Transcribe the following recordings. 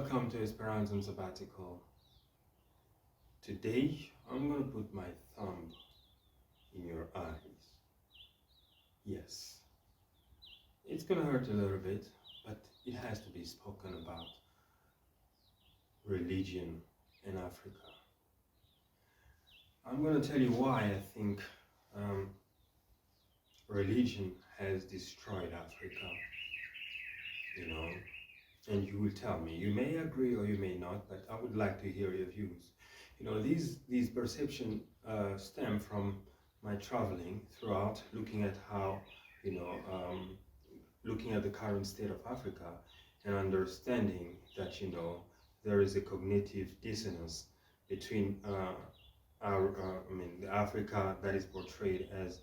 Welcome to Esperanza Sabbatical. Today I'm going to put my thumb in your eyes. Yes, it's going to hurt a little bit, but it has to be spoken about religion in Africa. I'm going to tell you why I think religion has destroyed Africa, and you will tell me. You may agree or you may not, but I would like to hear your views. These perceptions stem from my traveling throughout, looking at how, looking at the current state of Africa and understanding that, there is a cognitive dissonance between the Africa that is portrayed as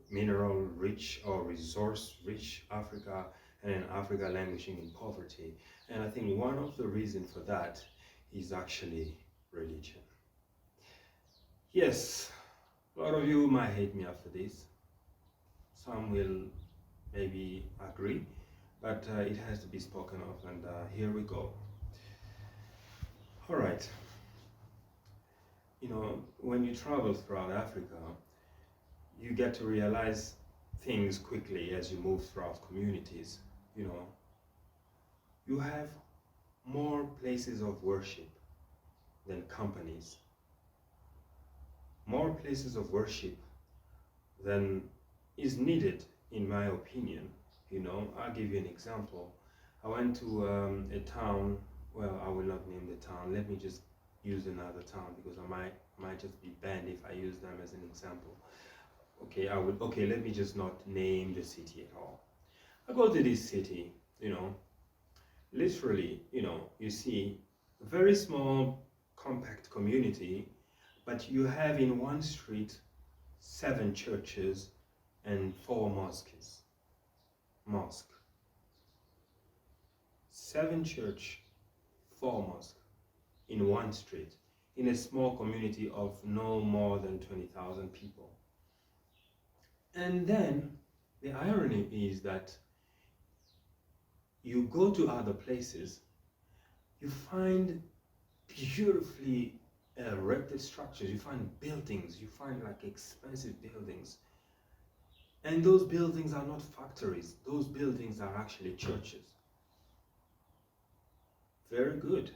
mineral rich or resource rich Africa and an Africa languishing in poverty. And I think one of the reasons for that is actually religion. Yes, a lot of you might hate me after this. Some will maybe agree, but it has to be spoken of, and here we go. All right. When you travel throughout Africa, you get to realize things quickly as you move throughout communities. You have more places of worship than companies. More places of worship than is needed, in my opinion. I'll give you an example. I went to a town, well, I will not name the town. Let me just use another town because I might just be banned if I use them as an example. Okay, let me just not name the city at all. I go to this city, literally, you see a very small, compact community, but you have in one street 7 churches and 4 mosques. 7 church, 4 mosques in one street, in a small community of no more than 20,000 people. And then the irony is that you go to other places, you find beautifully erected structures, you find buildings, you find like expensive buildings. And those buildings are not factories, those buildings are actually churches. Very good.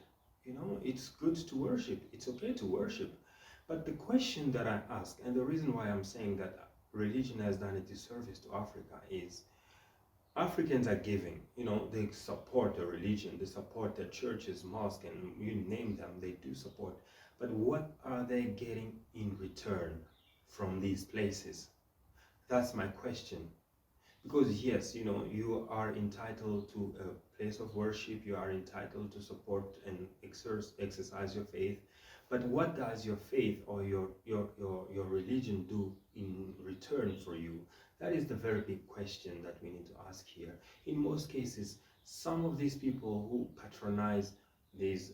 It's good to worship, it's okay to worship. But the question that I ask, and the reason why I'm saying that religion has done a disservice to Africa is, Africans are giving, they support the religion, they support their churches, mosques, and you name them, they do support. But what are they getting in return from these places? That's my question. Because yes, you are entitled to a place of worship, you are entitled to support and exercise your faith. But what does your faith or your religion do in return for you? That is the very big question that we need to ask here. In most cases, some of these people who patronize these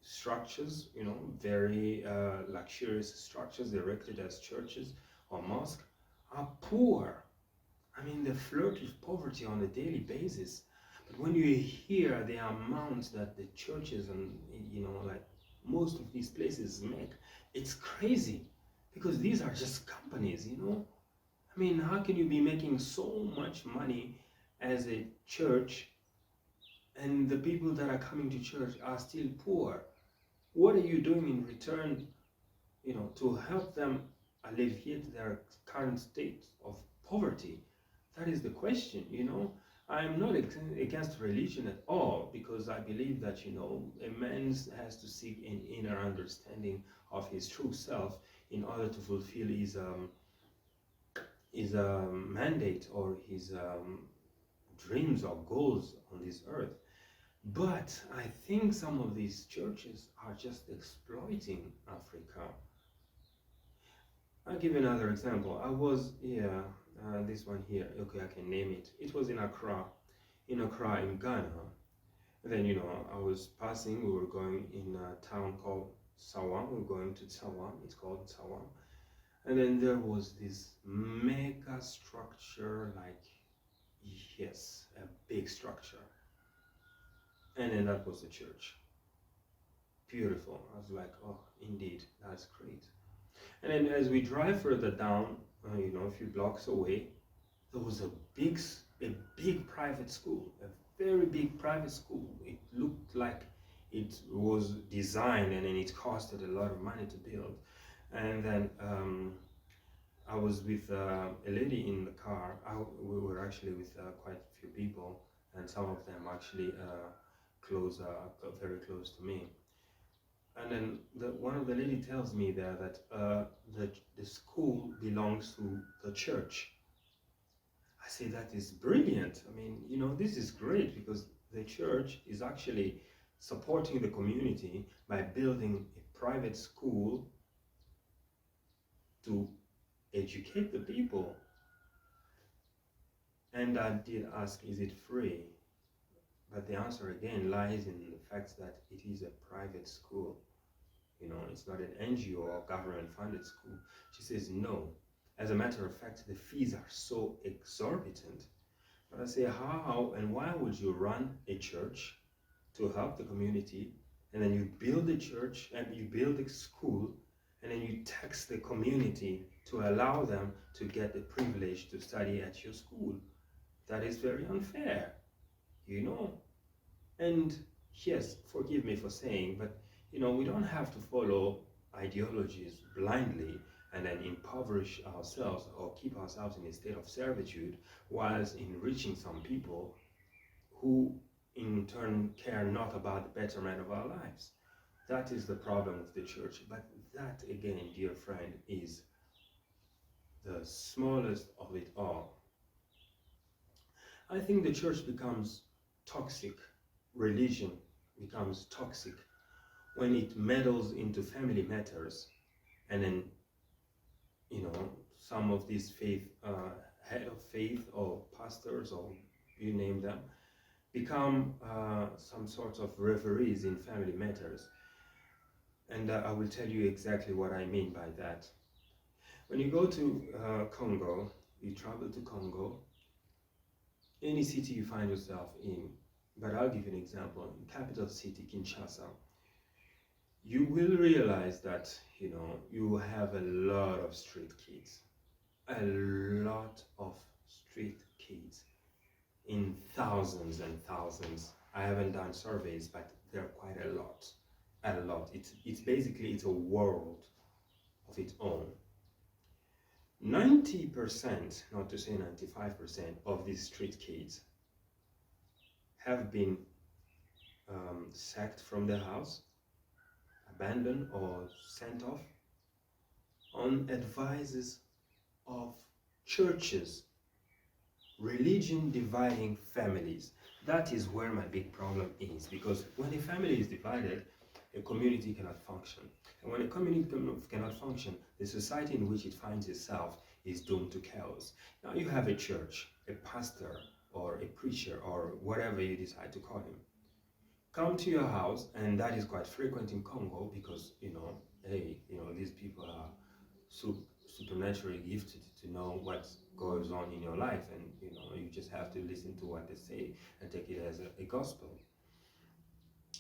structures, very luxurious structures erected as churches or mosques, are poor. I mean, they flirt with poverty on a daily basis. But when you hear the amounts that the churches and, like most of these places make, it's crazy. Because these are just companies, I mean, how can you be making so much money as a church and the people that are coming to church are still poor? What are you doing in return, to help them alleviate their current state of poverty? That is the question, I'm not against religion at all, because I believe that, a man has to seek an inner understanding of his true self in order to fulfill his mandate or his dreams or goals on this earth. But I think some of these churches are just exploiting Africa. I'll give you another example. I was here, this one here, okay, I can name it. It was in Accra, in Ghana. And then, I was passing, we were going in a town called Sawam, we were going to Sawam, it's called Sawam. And then there was this mega structure, like, yes, a big structure. And then that was the church. Beautiful. I was like, oh, indeed, that's great. And then as we drive further down, a few blocks away, there was a big private school, a very big private school. It looked like it was designed and then it costed a lot of money to build. And then I was with a lady in the car. We were actually with quite a few people, and some of them actually very close to me. And then one of the lady tells me there that the school belongs to the church. I say that is brilliant. I mean, this is great because the church is actually supporting the community by building a private school to educate the people. And I did ask, is it free? But the answer again lies in the fact that it is a private school. It's not an NGO or government funded school. She says no. As a matter of fact, the fees are so exorbitant. But I say, how and why would you run a church to help the community, and then you build a church and you build a school, and then you tax the community to allow them to get the privilege to study at your school? That is very unfair, And yes, forgive me for saying, but we don't have to follow ideologies blindly and then impoverish ourselves or keep ourselves in a state of servitude whilst enriching some people who in turn care not about the betterment of our lives. That is the problem with the church. But that again, dear friend, is the smallest of it all. I think the church becomes toxic, religion becomes toxic when it meddles into family matters, and then some of these head of faith or pastors or you name them become some sort of referees in family matters. And I will tell you exactly what I mean by that. When you go to Congo, you travel to Congo, any city you find yourself in, but I'll give you an example, in capital city, Kinshasa, you will realize that, you have a lot of street kids. A lot of street kids in thousands and thousands. I haven't done surveys, but there are quite a lot. A lot. It's basically a world of its own. 90%, not to say 95%, of these street kids have been sacked from their house, abandoned or sent off on advices of churches, religion dividing families. That is where my big problem is, because when a family is divided, a community cannot function. And when a community cannot function, the society in which it finds itself is doomed to chaos. Now you have a church, a pastor, or a preacher, or whatever you decide to call him, come to your house, and that is quite frequent in Congo because, these people are supernaturally gifted to know what goes on in your life, and you just have to listen to what they say and take it as a gospel.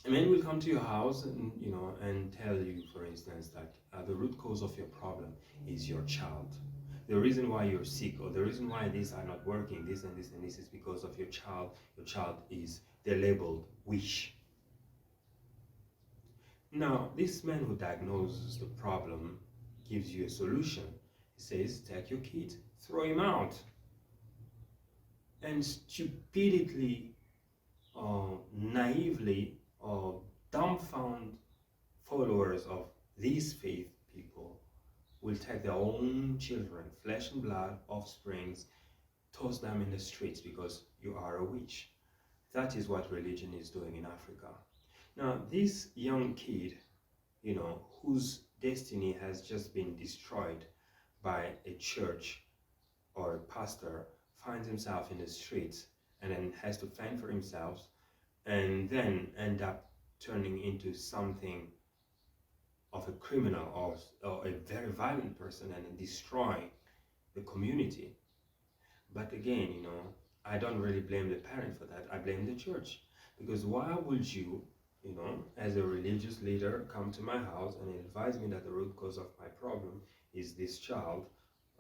A man will come to your house and tell you, for instance, that the root cause of your problem is your child. The reason why you're sick, or the reason why these are not working, this and this and this, is because of your child. Your child is, they're labeled wish. Now, this man who diagnoses the problem gives you a solution. He says, take your kid, throw him out. And stupidly, naively, dumbfounded followers of these faith people will take their own children, flesh and blood, offsprings, toss them in the streets because you are a witch. That is what religion is doing in Africa. Now, this young kid, whose destiny has just been destroyed by a church or a pastor, finds himself in the streets and then has to fend for himself, and then end up turning into something of a criminal or a very violent person and destroy the community. But again, I don't really blame the parent for that. I blame the church, Because why would you, as a religious leader, come to my house and advise me that the root cause of my problem is this child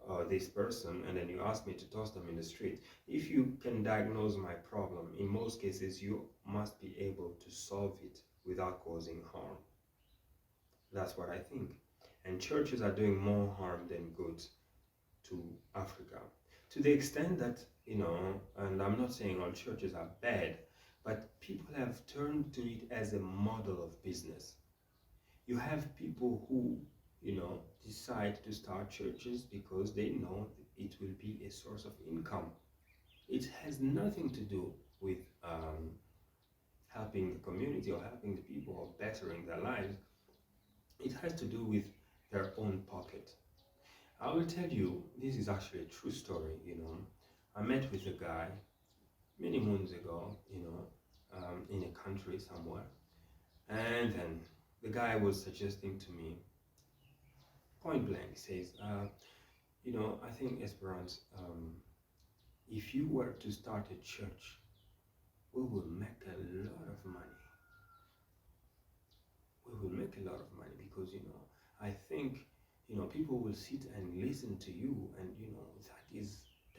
or this person, and then you ask me to toss them in the street? If you can diagnose my problem, in most cases you must be able to solve it without causing harm. That's what I think. And churches are doing more harm than good to Africa. To the extent that, and I'm not saying all churches are bad, but people have turned to it as a model of business. You have people who, decide to start churches because they know it will be a source of income. It has nothing to do with helping the community or helping the people or bettering their lives. It has to do with their own pocket. I will tell you, this is actually a true story, I met with a guy many moons ago, in a country somewhere, and then the guy was suggesting to me, point blank, says, I think, Esperance, if you were to start a church, we will make a lot of money. We will make a lot of money because, I think, people will sit and listen to you, and,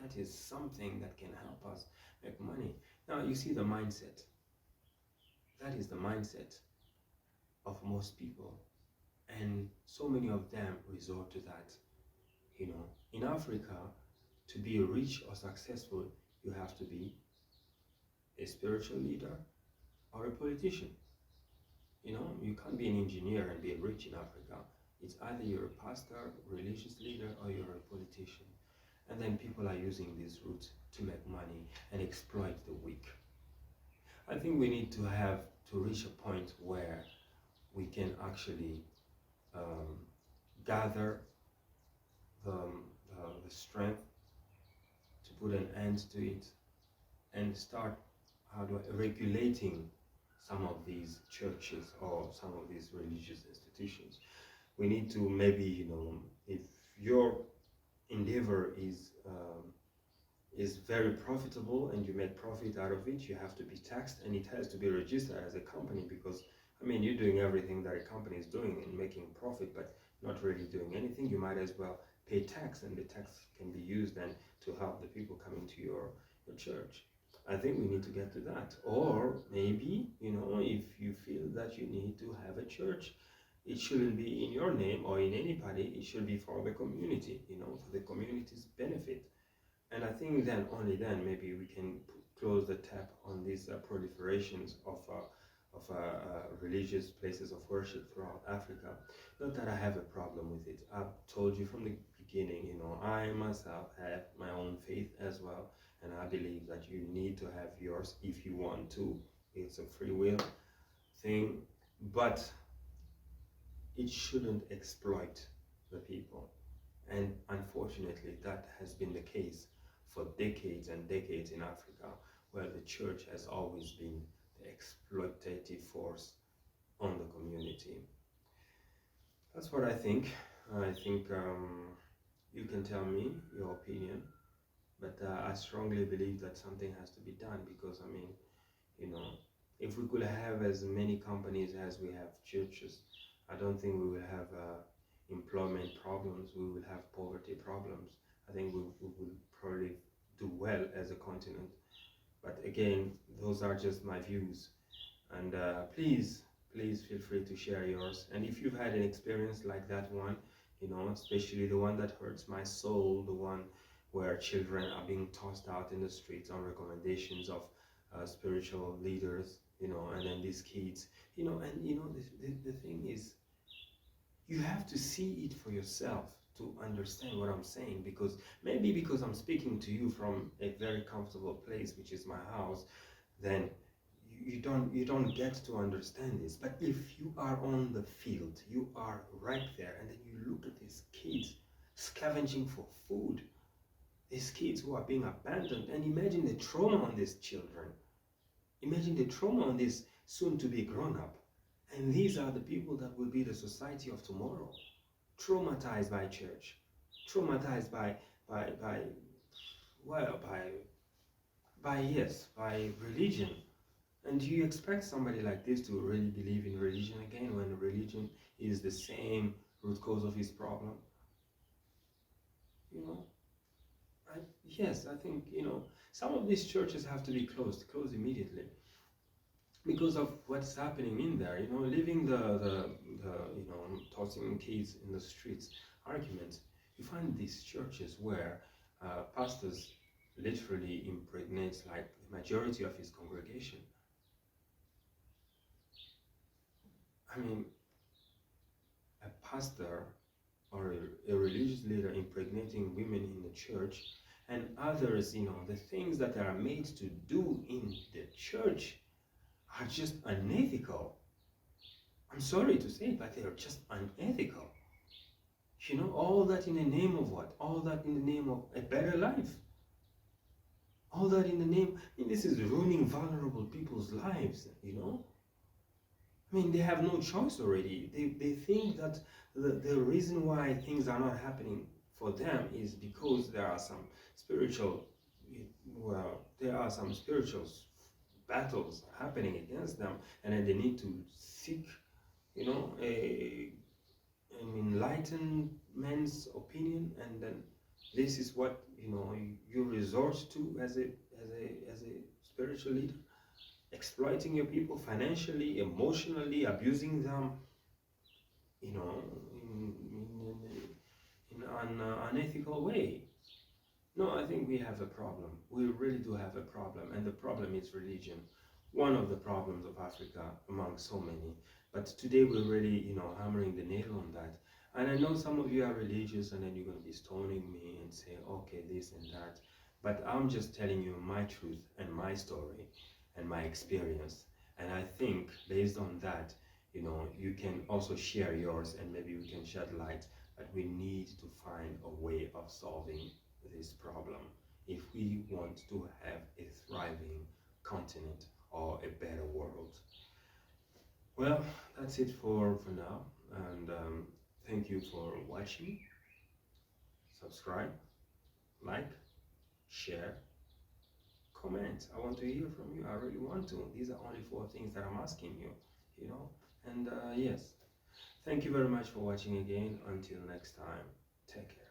that is something that can help us make money. Now, you see the mindset. That is the mindset of most people. And so many of them resort to that. In Africa, to be rich or successful, you have to be a spiritual leader or a politician. You can't be an engineer and be rich in Africa. It's either you're a pastor, religious leader, or you're a politician. And then people are using these routes to make money and exploit the weak. I think we need to reach a point where we can actually gather the strength to put an end to it and start regulating some of these churches or some of these religious institutions. We need to maybe, if your endeavor is very profitable and you make profit out of it, you have to be taxed, and it has to be registered as a company, because you're doing everything that a company is doing and making profit, but not really doing anything. You might as well pay tax, and the tax can be used then to help the people coming to your church. I think we need to get to that. Or maybe, if you feel that you need to have a church, it shouldn't be in your name or in anybody. It should be for the community, for the community's benefit. And I think then, only then, maybe we can close the tap on these proliferations of religious places of worship throughout Africa. Not that I have a problem with it. I've told you from the beginning, I myself have my own faith as well, and I believe that you need to have yours if you want to. It's a free will thing, but it shouldn't exploit the people. And unfortunately, that has been the case for decades and decades in Africa, where the church has always been the exploitative force on the community. That's what I think. I think you can tell me your opinion, but I strongly believe that something has to be done, because if we could have as many companies as we have churches, I don't think we will have employment problems. We will have poverty problems. I think we will probably do well as a continent. But again, those are just my views. And please feel free to share yours. And if you've had an experience like that one, especially the one that hurts my soul, the one where children are being tossed out in the streets on recommendations of spiritual leaders, and then these kids, the thing is, you have to see it for yourself to understand what I'm saying, because I'm speaking to you from a very comfortable place, which is my house, then you don't get to understand this. But if you are on the field, you are right there, and then you look at these kids scavenging for food, these kids who are being abandoned, and imagine the trauma on these children. Imagine the trauma on this soon-to-be grown-up. And these are the people that will be the society of tomorrow. Traumatized by church, traumatized by religion. And do you expect somebody like this to really believe in religion again when religion is the same root cause of his problem? You know, yes, I think, some of these churches have to be closed immediately because of what's happening in there. Leaving the tossing kids in the streets argument. You find these churches where pastors literally impregnates like the majority of his congregation. I mean, a pastor or a religious leader impregnating women in the church, and others, the things that are made to do in the church are just unethical. I'm sorry to say, but they're just unethical. All that in the name of what? All that in the name of a better life. All that in the name, this is ruining vulnerable people's lives, they have no choice already. They think that the reason why things are not happening for them is because there are some spiritual, battles happening against them, and then they need to seek, an enlightenment's opinion, and then this is what you resort to as a spiritual leader, exploiting your people financially, emotionally, abusing them, in an unethical way. No, I think we have a problem. We really do have a problem, and the problem is religion. One of the problems of Africa among so many. But today we're really, hammering the nail on that. And I know some of you are religious, and then you're going to be stoning me and say, okay, this and that. But I'm just telling you my truth and my story and my experience. And I think based on that, you can also share yours, and maybe we can shed light. But we need to find a way of solving this problem if we want to have a thriving continent or a better world. Well, that's it for now, and thank you for watching. Subscribe, like, share, comment. I want to hear from you. I really want to. These are only 4 things that I'm asking you, and yes, thank you very much for watching again. Until next time, take care.